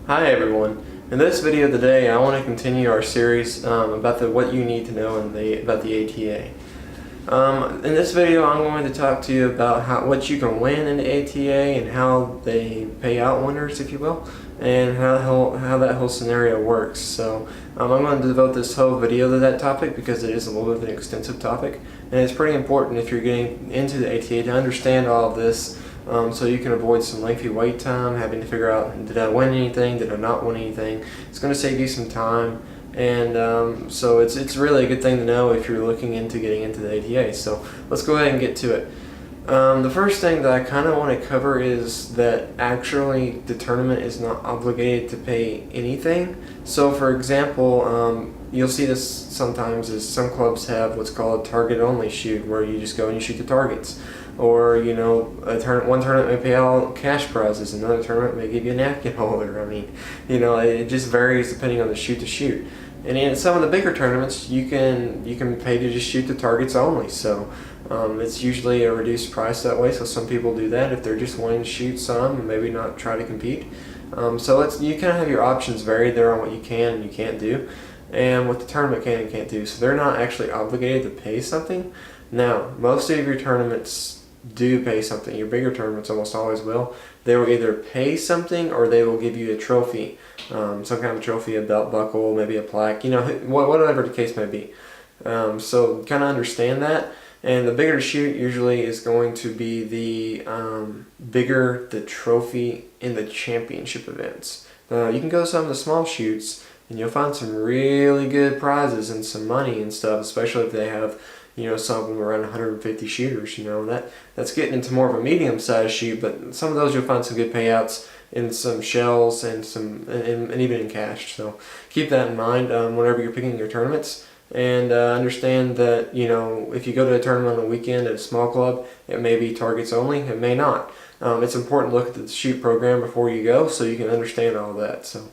Hi everyone. In this video today I want to continue our series about what you need to know about the ATA. In this video I'm going to talk to you about what you can win in the ATA and how they pay out winners, if you will, and how that whole scenario works. So I'm going to devote this whole video to that topic because it is a little bit of an extensive topic, and it's pretty important if you're getting into the ATA to understand all of this. So you can avoid some lengthy wait time, having to figure out, did I win anything, did I not win anything. It's going to save you some time, and so it's really a good thing to know if you're looking into getting into the ATA. So let's go ahead and get to it. The first thing that I kind of want to cover is that actually the tournament is not obligated to pay anything. So for example, you'll see this sometimes is some clubs have what's called a target only shoot, where you just go and you shoot the targets. Or, you know, one tournament may pay out cash prizes, another tournament may give you a napkin holder. I mean, you know, it just varies depending on the shoot to shoot. And in some of the bigger tournaments, you can pay to just shoot the targets only. So it's usually a reduced price that way. So some people do that if they're just wanting to shoot some and maybe not try to compete. So you kind of have your options varied there on what you can and you can't do, and what the tournament can and can't do. So they're not actually obligated to pay something. Now, most of your tournaments do pay something. Your bigger tournaments almost always will. They will either pay something or they will give you a trophy, some kind of trophy, a belt buckle, maybe a plaque, you know, whatever the case may be. So kind of understand that. And the bigger the shoot usually is going to be the bigger the trophy in the championship events. You can go to some of the small shoots and you'll find some really good prizes and some money and stuff, especially if they have, you know, some of them around 150 shooters. You know, that's getting into more of a medium-sized shoot, but some of those you'll find some good payouts in some shells and and even in cash. So keep that in mind whenever you're picking your tournaments, and understand that, you know, if you go to a tournament on the weekend at a small club, it may be targets only, it may not. It's important to look at the shoot program before you go so you can understand all that. So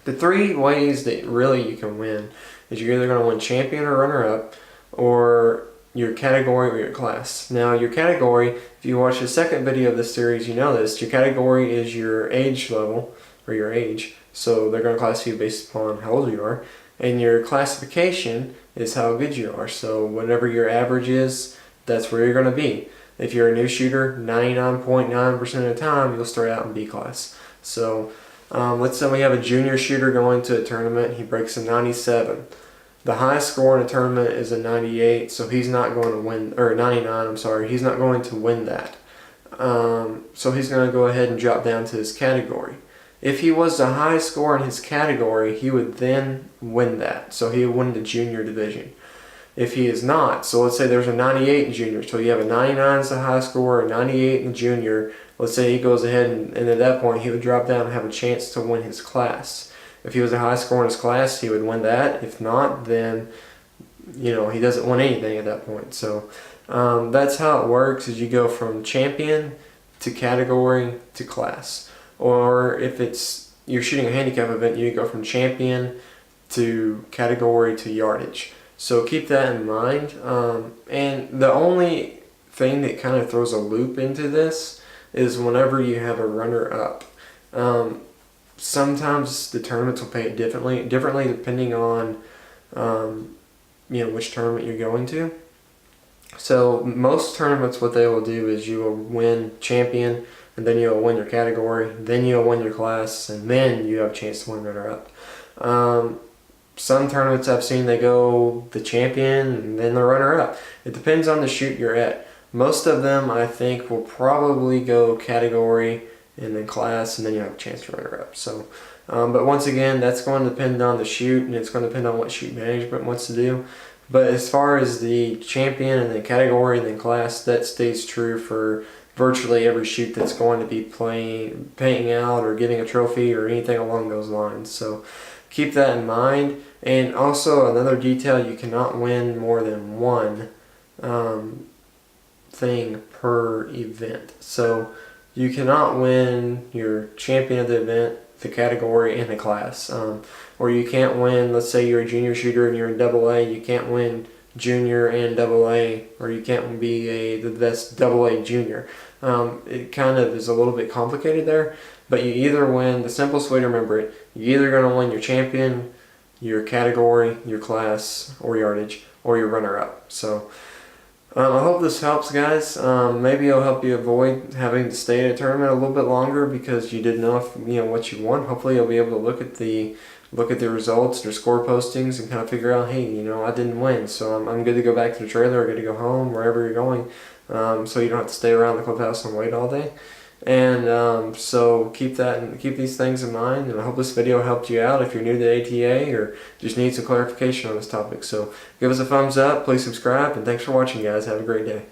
the three ways that really you can win is you're either going to win champion or runner-up, or your category or your class. Now your category, if you watch the second video of this series, you know this, your category is your age level, or your age. So they're going to classify you based upon how old you are. And your classification is how good you are. So whatever your average is, that's where you're going to be. If you're a new shooter, 99.9% of the time, you'll start out in B class. So let's say we have a junior shooter going to a tournament, he breaks a 97. The highest score in a tournament is a 98, so he's not going to win, or 99, I'm sorry, he's not going to win that. So he's going to go ahead and drop down to his category. If he was the highest score in his category, he would then win that, so he would win the junior division. If he is not, so let's say there's a 98 in junior, so you have a 99 as the high score, a 98 in junior, let's say he goes ahead and at that point he would drop down and have a chance to win his class. If he was the highest score in his class, he would win that. If not, then, you know, he doesn't win anything at that point. So that's how it works, is you go from champion to category to class. Or if you're shooting a handicap event, you go from champion to category to yardage. So keep that in mind. And the only thing that kind of throws a loop into this is whenever you have a runner-up. Sometimes the tournaments will pay it differently depending on you know, which tournament you're going to. So most tournaments, what they will do is you will win champion, and then you'll win your category, then you'll win your class, and then you have a chance to win runner-up. Some tournaments I've seen, they go the champion and then the runner-up. It depends on the shoot you're at. Most of them, I think, will probably go category and then class, and then you have a chance to runner up. So, but once again, that's going to depend on the shoot, and it's going to depend on what shoot management wants to do. But as far as the champion and then category and then class, that stays true for virtually every shoot that's going to be paying out or getting a trophy or anything along those lines. So keep that in mind. And also another detail, you cannot win more than one thing per event. So you cannot win your champion of the event, the category, and the class. Or you can't win, let's say you're a junior shooter and you're in AA, you can't win junior and AA, or you can't be the best AA junior. It kind of is a little bit complicated there. But you either win, the simplest way to remember it, you're either going to win your champion, your category, your class, or yardage, or your runner-up. So I hope this helps, guys. Maybe it'll help you avoid having to stay at a tournament a little bit longer because you didn't know what you won. Hopefully you'll be able to look at the results, their score postings, and kind of figure out, hey, I didn't win, so I'm good to go back to the trailer or good to go home, wherever you're going, so you don't have to stay around the clubhouse and wait all day. And so keep these things in mind, and I hope this video helped you out if you're new to the ATA or just need some clarification on this topic. So give us a thumbs up, please subscribe, and thanks for watching, guys. Have a great day.